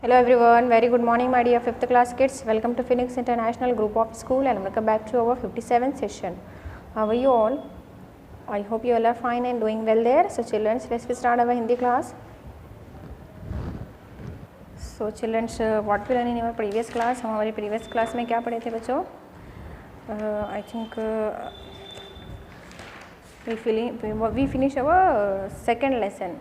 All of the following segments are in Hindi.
Hello everyone, very good morning my dear 5th class kids. Welcome to Phoenix International Group of School and welcome back to our 57th session. How are you all? I hope you all are fine and doing well there. So children, let's start our Hindi class. So children, what we learned in our previous class? हम हमारी previous class में क्या पढ़े थे बच्चों? I think we finish our second lesson.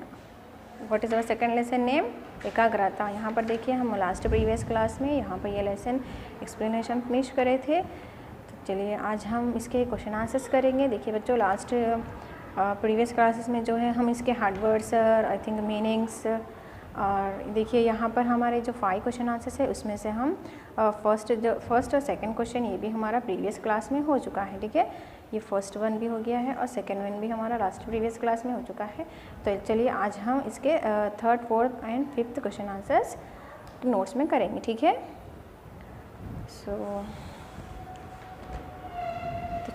What is our second lesson name? एकाग्रता। यहाँ पर देखिए हम लास्ट प्रीवियस क्लास में यहाँ पर ये लेसन एक्सप्लेनेशन फिनिश करे थे। तो चलिए आज हम इसके क्वेश्चन आंसर्स करेंगे। देखिए बच्चों लास्ट प्रीवियस क्लासेस में जो है हम इसके हार्ड वर्ड्स और आई थिंक मीनिंग्स और देखिए यहाँ पर हमारे जो 5 क्वेश्चन आंसर्स है उसमें से हम फर्स्ट और सेकंड क्वेश्चन ये भी हमारा प्रीवियस क्लास में हो चुका है। ठीक है, ये फर्स्ट वन भी हो गया है और सेकंड वन भी हमारा लास्ट प्रीवियस क्लास में हो चुका है। तो चलिए आज हम इसके third, fourth and fifth question answers notes में करेंगे। ठीक है, तो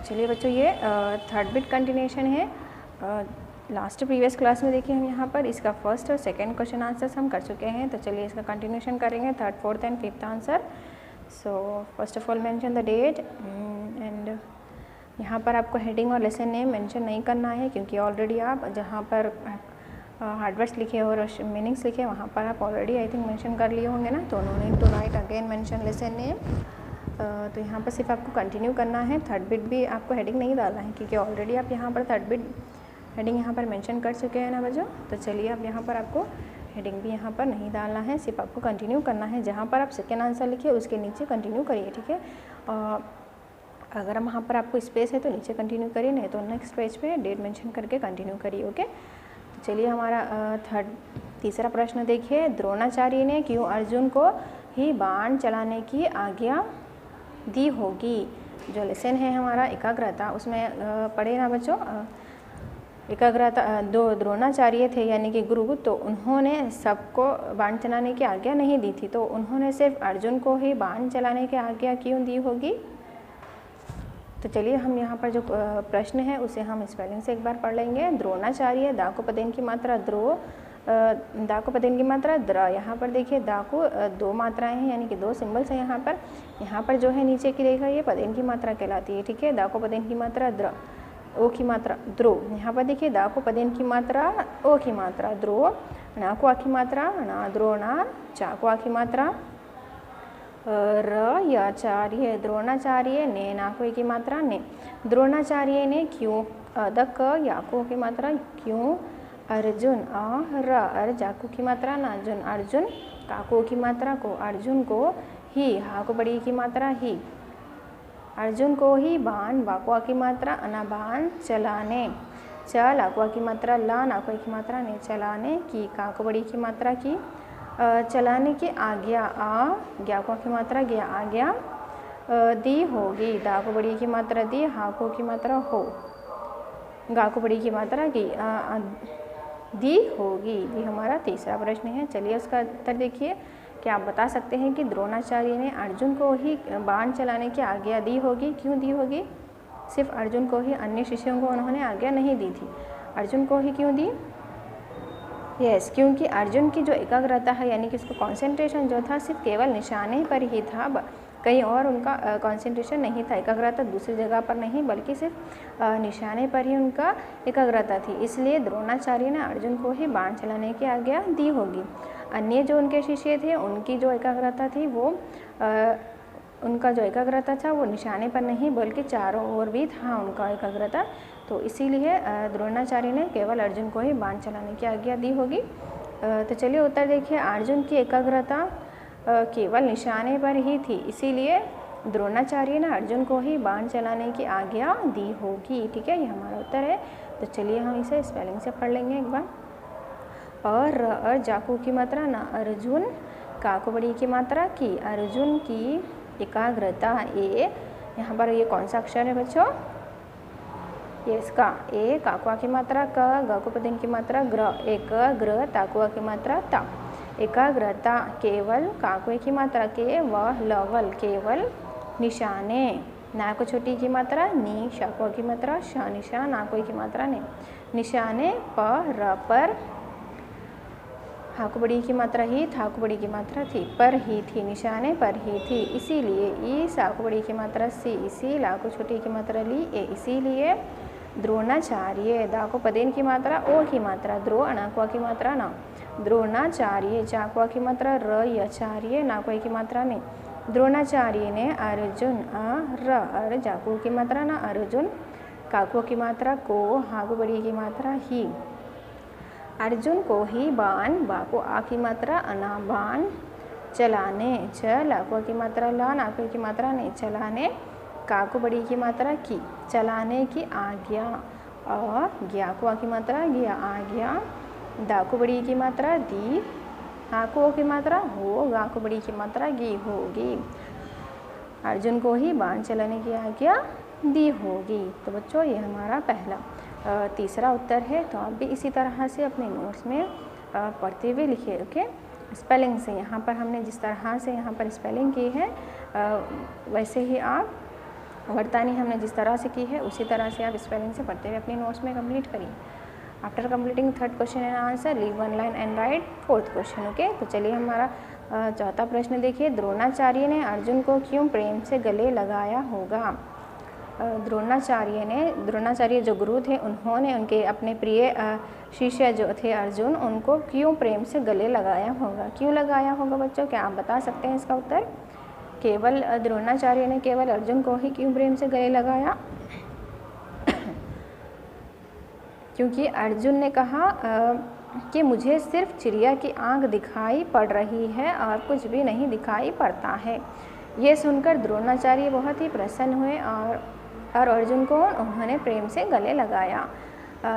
चलिए बच्चों ये थर्ड बिट कंटिन्यूशन है। लास्ट प्रीवियस क्लास में देखिए हम यहाँ पर इसका फर्स्ट और सेकंड क्वेश्चन आंसर्स हम कर चुके हैं। तो चलिए इसका कंटिन्यूशन करेंगे, third, fourth and fifth answer. So first of all mention the date and यहाँ पर आपको हेडिंग और लेसन नेम मेंशन नहीं करना है क्योंकि ऑलरेडी आप जहाँ पर हार्डवर्ड्स लिखे और मीनिंग्स लिखे वहाँ पर आप ऑलरेडी आई थिंक मेंशन कर लिए होंगे ना। तो no need to write again mention lesson name. तो यहाँ पर सिर्फ आपको कंटिन्यू करना है। थर्ड बिट भी आपको हेडिंग नहीं डालना है क्योंकि ऑलरेडी आप यहाँ पर थर्ड बिट हेडिंग यहाँ पर मेंशन कर चुके हैं ना बच्चों। तो चलिए अब यहाँ पर आपको हेडिंग भी यहाँ पर नहीं डालना है, सिर्फ आपको कंटिन्यू करना है। जहाँ पर आप सेकेंड आंसर लिखिए उसके नीचे कंटिन्यू करिए। ठीक है, अगर वहाँ पर आपको स्पेस है तो नीचे कंटिन्यू करिए, नहीं तो नेक्स्ट पेज पे डेट मेंशन करके कंटिन्यू करिए। ओके, तो चलिए हमारा तीसरा प्रश्न देखिए। द्रोणाचार्य ने क्यों अर्जुन को ही बाण चलाने की आज्ञा दी होगी? जो लेसन है हमारा एकाग्रता उसमें पढ़े ना बच्चों। एकाग्रता दो द्रोणाचार्य थे यानी कि गुरु, तो उन्होंने सबको बाण चलाने की आज्ञा नहीं दी थी, तो उन्होंने सिर्फ अर्जुन को ही बाण चलाने की आज्ञा क्यों दी होगी? तो चलिए हम यहाँ पर जो प्रश्न है उसे हम स्पेलिंग से एक बार पढ़ लेंगे। द्रोणाचार्य, दा को पदेन की मात्रा द्रो, दा को पदेन की मात्रा द्र। यहाँ पर देखिए दा को 2 मात्राएं हैं यानी कि 2 सिंबल्स हैं यहाँ पर जो है नीचे की रेखा ये पदेन की मात्रा कहलाती है। ठीक है, दा को पदेन की मात्रा द्र, ओ की मात्रा द्रो। यहाँ पर देखिए दा को पदेन की मात्रा, ओ की मात्रा द्रो, ना को आ की मात्रा ना, द्रो ना, चा को आ की मात्रा र, याचार्य, द्रोणाचार्य ने, ना को की मात्रा ने। द्रोणाचार्य ने क्यों, अदक याको की मात्रा क्यों, अर्जुन अर जाको की मात्रा ना, अर्जुन अर्जुन, काको की मात्रा को, अर्जुन को ही, हा को बड़ी की मात्रा ही, अर्जुन को ही बाण, वाकुआ की मात्रा अना, बाण चलाने, च लाकुआ की मात्रा ला, नाकुआ की मात्रा ने, चलाने की, का को बड़ी की मात्रा की, चलाने की आज्ञा, आ ज्ञा को की मात्रा गया, आज्ञा दी होगी, दा को बड़ी की मात्रा दी, हा को की मात्रा हो, गा को बड़ी की मात्रा की दी होगी। ये हमारा तीसरा प्रश्न है। चलिए उसका उत्तर देखिए। क्या आप बता सकते हैं कि द्रोणाचार्य ने अर्जुन को ही बाण चलाने की आज्ञा दी होगी? क्यों दी होगी? सिर्फ अर्जुन को ही, अन्य शिष्यों को उन्होंने आज्ञा नहीं दी थी। अर्जुन को ही क्यों दी? यस, क्योंकि अर्जुन की जो एकाग्रता है यानी कि उसको कंसंट्रेशन जो था सिर्फ केवल निशाने पर ही था, कहीं और उनका कंसंट्रेशन नहीं था। एकाग्रता दूसरी जगह पर नहीं बल्कि सिर्फ निशाने पर ही उनका एकाग्रता थी, इसलिए द्रोणाचार्य ने अर्जुन को ही बाण चलाने की आज्ञा दी होगी। अन्य जो उनके शिष्य थे उनकी जो एकाग्रता थी वो उनका जो एकाग्रता था वो निशाने पर नहीं बल्कि चारों ओर भी था उनका एकाग्रता, तो इसीलिए द्रोणाचार्य ने केवल अर्जुन को ही बाण चलाने की आज्ञा दी होगी। तो चलिए उत्तर देखिए। अर्जुन की एकाग्रता केवल निशाने पर ही थी, इसीलिए द्रोणाचार्य ने अर्जुन को ही बाण चलाने की आज्ञा दी होगी। ठीक है, ये हमारा उत्तर है। तो चलिए हम इसे स्पेलिंग से पढ़ लेंगे एक बार। और जाकू की मात्रा ना, अर्जुन, काको बड़ी की मात्रा की, अर्जुन की एकाग्रता, ए यहाँ पर ये कौन सा अक्षर है बच्चों? ये इसका ए, काकुआ की मात्रा क, ग को पदेन की मात्रा ग्र, एक ग्र, ताकुआ की मात्रा ता। एकाग्रता केवल काकुए की मात्रा के, व लवल केवल निशाने, ना को छोटी की मात्रा नी, शाकुआ की मात्रा शा, निशा, नाकोई की मात्रा ने, निशाने पर हा को बड़ी की मात्रा ही, था को बड़ी की मात्रा थी, पर ही थी, निशाने पर ही थी, इसीलिए, ई सा को बड़ी की मात्रा सी, इसी, ला को छोटी की मात्रा ली, ए, इसीलिए, द्रोणाचार्य, दा को पदेन की मात्रा, ओ की मात्रा, द्रो, अणाक्वा की मात्रा ना, द्रोणाचार्य, चाक्वा की मात्रा र, यचार्य, नाक्वा की मात्रा ने, द्रोणाचार्य ने अर्जुन, र, अर, जाकू की मात्रा ना, अर्जुन, काको की मात्रा को, हागो बड़ी की मात्रा ही, अर्जुन को ही बाण, बा को आ की मात्रा अना, बाण चलाने, च, लाको की मात्रा ला, नाको की मात्रा ने, चलाने, का को बड़ी की मात्रा की, चलाने की आज्ञा, अ, ज्ञा को आ की मात्रा गया, आज्ञा, दा को बड़ी की मात्रा दी, हा को की मात्रा हो, गा को बड़ी की मात्रा गी, होगी, अर्जुन को ही बाण चलाने की आज्ञा दी होगी। तो बच्चों ये हमारा पहला तीसरा उत्तर है। तो आप भी इसी तरह से अपने नोट्स में पढ़ते हुए लिखिए। ओके, स्पेलिंग से यहाँ पर हमने जिस तरह से यहाँ पर स्पेलिंग की है वैसे ही आप वर्तानी हमने जिस तरह से की है उसी तरह से आप स्पेलिंग से पढ़ते हुए अपने नोट्स में कंप्लीट करिए। After completing third question and answer leave one line and right fourth question. Okay, तो चलिए हमारा चौथा प्रश्न देखिए। द्रोणाचार्य ने अर्जुन को क्यों प्रेम से गले लगाया होगा? द्रोणाचार्य जो गुरु थे उन्होंने उनके अपने प्रिय शिष्य जो थे अर्जुन उनको क्यों प्रेम से गले लगाया होगा? क्यों लगाया होगा बच्चों, क्या आप बता सकते हैं इसका उत्तर? केवल द्रोणाचार्य ने केवल अर्जुन को ही क्यों प्रेम से गले लगाया? क्योंकि अर्जुन ने कहा कि मुझे सिर्फ चिड़िया की आंख दिखाई पड़ रही है और कुछ भी नहीं दिखाई पड़ता है। ये सुनकर द्रोणाचार्य बहुत ही प्रसन्न हुए और अर्जुन को उन्होंने प्रेम से गले लगाया।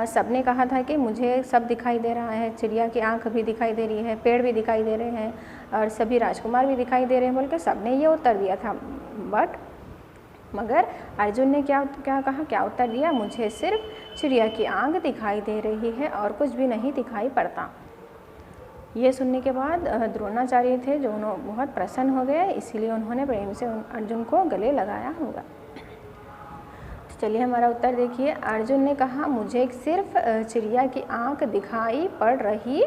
सबने कहा था कि मुझे सब दिखाई दे रहा है, चिड़िया की आंख भी दिखाई दे रही है, पेड़ भी दिखाई दे रहे हैं और सभी राजकुमार भी दिखाई दे रहे हैं बोल के सबने ये उत्तर दिया था। मगर अर्जुन ने क्या कहा, क्या उत्तर दिया? मुझे सिर्फ चिड़िया की आंख दिखाई दे रही है और कुछ भी नहीं दिखाई पड़ता। ये सुनने के बाद द्रोणाचार्य थे जो उन्होंने बहुत प्रसन्न हो गए, इसीलिए उन्होंने प्रेम से अर्जुन को गले लगाया होगा। तो चलिए हमारा उत्तर देखिए। अर्जुन ने कहा मुझे सिर्फ चिड़िया की आंख दिखाई पड़ रही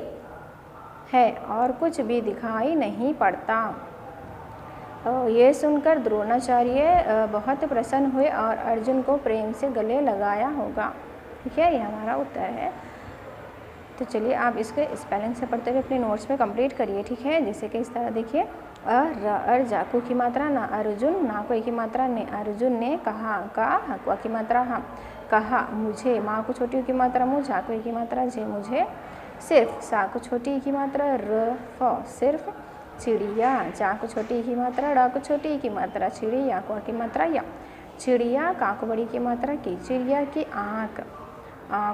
है और कुछ भी दिखाई नहीं पड़ता। ये सुनकर द्रोणाचार्य बहुत प्रसन्न हुए और अर्जुन को प्रेम से गले लगाया होगा। ठीक है, ये हमारा उत्तर है। तो चलिए आप इसके स्पेलिंग से पढ़ते हुए अपने नोट्स में कंप्लीट करिए। ठीक है, जैसे कि इस तरह देखिए। अर जाकू की मात्रा ना, अर्जुन, ना कोई की मात्रा ने, अर्जुन ने कहा, का, हकुआ की मात्रा हाँ, कहा, मुझे, माँ को छोटी की मात्रा मुँह, जा कोई की मात्रा जे, मुझे, सिर्फ, सा को छोटी की मात्रा र, फ, सिर्फ, चिड़िया, चा को छोटी की मात्रा, डा को छोटी की मात्रा, चिड़िया, को की मात्रा या, चिड़िया, का को बड़ी की मात्रा की, चिड़िया की आँख, आ,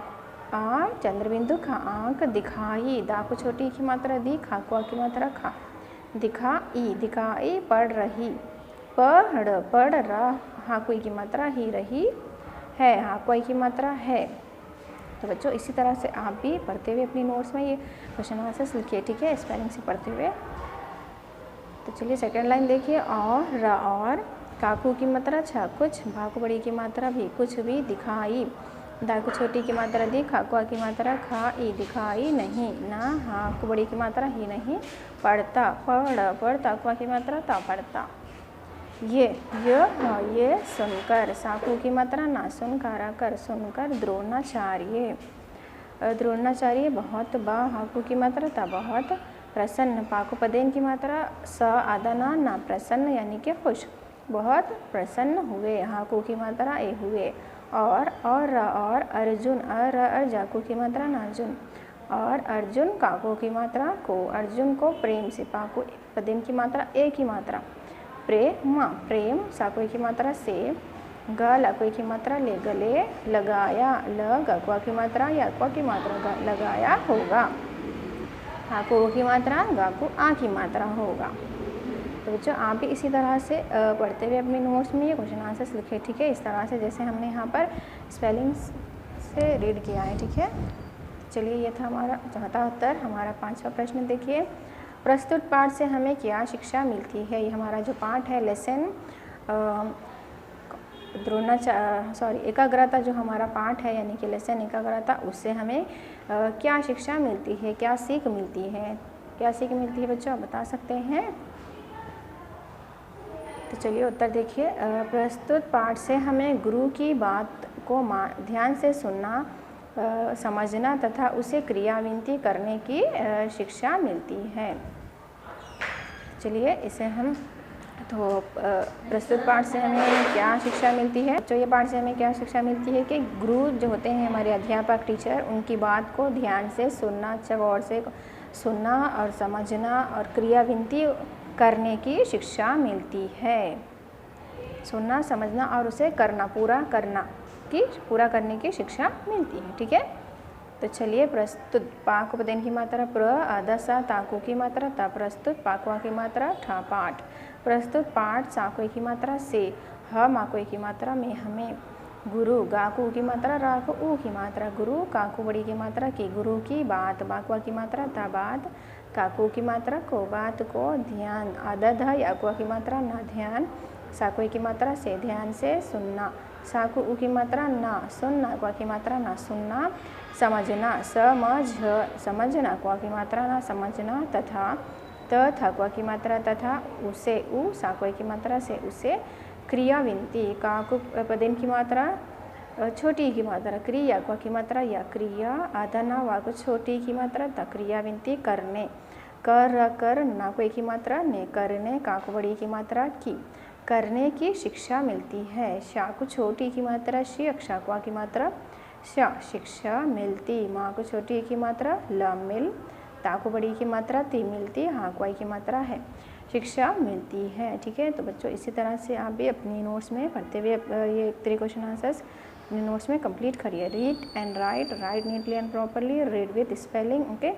चंद्रबिंदु खा, आँख, दिखाई, दा को छोटी की मात्रा दी, खा को की मात्रा खा, दिखाई, दिखाई पड़ रही, पढ़ रहा, हा कोई की मात्रा ही रही है, हा कोई की मात्रा है। तो बच्चों इसी तरह से आप भी पढ़ते हुए अपनी नोट्स में ये क्वेश्चन आंसर्स लिखिए। ठीक है, स्पेलिंग से पढ़ते हुए। तो चलिए सेकेंड लाइन देखिए। और, काकू की मात्रा छा कुछ, भा को बड़ी की मात्रा भी, कुछ भी दिखाई, दा को छोटी की मात्रा दी, खा को की मात्रा खा, ई, दिखाई नहीं, ना, हा को बड़ी की मात्रा ही नहीं, पढ़ता, पढ़, ताकुआ की मात्रा ता, पढ़ता। ये सुनकर, साकू की मात्रा ना, सुनकारा कर, सुनकर, द्रोणाचार्य बहुत, बा, हाकू की मात्रा ता, बहुत प्रसन्न, पाको पदेन की मात्रा स, आदा ना, प्रसन्न यानी कि खुश, बहुत प्रसन्न हुए, हाकू की मात्रा ए, हुए, और अर्जुन, अर जाकू की मात्रा ना, अर्जुन, और अर्जुन, काको की मात्रा को, अर्जुन को प्रेम से, पाको पदेन की मात्रा ए की मात्रा, प्रेम, साको की मात्रा से, ग, लाको की मात्रा ले, गले लगाया, ल, गकुआ की मात्रा या अक्वा की मात्रा लगाया होगा, हाको की मात्रा, गाको आ की मात्रा होगा। तो बच्चों आप भी इसी तरह से पढ़ते हुए अपने नोट्स में ये क्वेश्चन आंसर्स लिखे। ठीक है, इस तरह से जैसे हमने यहाँ पर स्पेलिंग्स से रीड किया है। ठीक है, चलिए ये था हमारा चौथा उत्तर। हमारा पांचवा प्रश्न देखिए। प्रस्तुत पाठ से हमें क्या शिक्षा मिलती है? ये हमारा जो पाठ है लेसन एकाग्रता, जो हमारा पाठ है यानी कि लेसन एकाग्रता, उससे हमें क्या शिक्षा मिलती है, क्या सीख मिलती है? क्या सीख मिलती है बच्चों, आप बता सकते हैं? तो चलिए उत्तर देखिए। प्रस्तुत पाठ से हमें गुरु की बात को ध्यान से सुनना, समझना तथा उसे क्रियान्वित करने की शिक्षा मिलती है। चलिए इसे हम प्रस्तुत पाठ से हमें क्या शिक्षा मिलती है? तो ये पाठ से हमें क्या शिक्षा मिलती है कि गुरु जो होते हैं हमारे अध्यापक, टीचर, उनकी बात को ध्यान से सुनना, अच्छा गौर से सुनना और समझना और क्रियान्वित करने की शिक्षा मिलती है। सुनना, समझना और उसे करना, पूरा करने की शिक्षा मिलती है। ठीक है, तो चलिए प्रस्तुत पाक उपदेन की मात्रा प्र, आधा सा, ताकू की मात्रा ता, प्रस्तुत पाकवा की मात्रा ठा, पाठ। प्रस्तुत पाठ साकोई की मात्रा से, ह माकोई की मात्रा में, हमें। गुरु गाकू की मात्रा रा को ऊ की मात्रा गुरु, काकू बड़ी की मात्रा की, गुरु की बात, बाकवा की मात्रा ता, बात, काकू की मात्रा को, बात को, ध्यान, आधा ध, याकुआ की मात्रा ना, ध्यान, साकोई की मात्रा से, ध्यान से सुनना, साकू ऊ की मात्रा ना, सुनना, क्वा की मात्रा ना, सुनना, समझना, समझना, क्वा की मात्रा ना, समझना, तथा, थक्वा की मात्रा तथा, उसे, ऊ, साकोई की मात्रा से, उसे, क्रियाविंती, काकू पदेन की मात्रा छोटी की मात्रा, क्रिया, क्वा की मात्रा या, क्रिया, आधा ना, वाको छोटी की मात्रा ता, क्रियाविंती करने, कर, ना कोई की मात्रा ने, करने, काकू बड़ी की मात्रा की, करने की शिक्षा मिलती है। शाकू छोटी की मात्रा शी, अक्षाक्वा की मात्रा शा, शिक्षा मिलती, माँ को छोटी की मात्रा ल, मिल, ताकू बड़ी की मात्रा ती, मिलती, हाँ क्वाई की मात्रा है, शिक्षा मिलती है। ठीक है, तो बच्चों इसी तरह से आप भी अपनी नोट्स में पढ़ते हुए ये 3 क्वेश्चन आंसर्स अपने नोट्स में कंप्लीट करिए। Read and right neatly and properly, read with spelling, okay.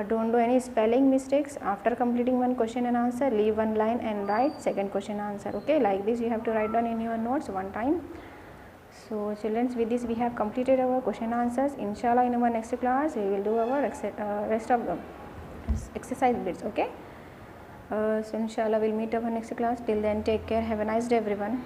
Don't do any spelling mistakes. After completing one question and answer, leave one line and write second question answer. Okay, like this you have to write down in your notes one time. So children, with this we have completed our question answers. Inshallah, in our next class we will do our rest of the exercise bits. Okay. So inshallah we'll meet our next class. Till then, take care. Have a nice day, everyone.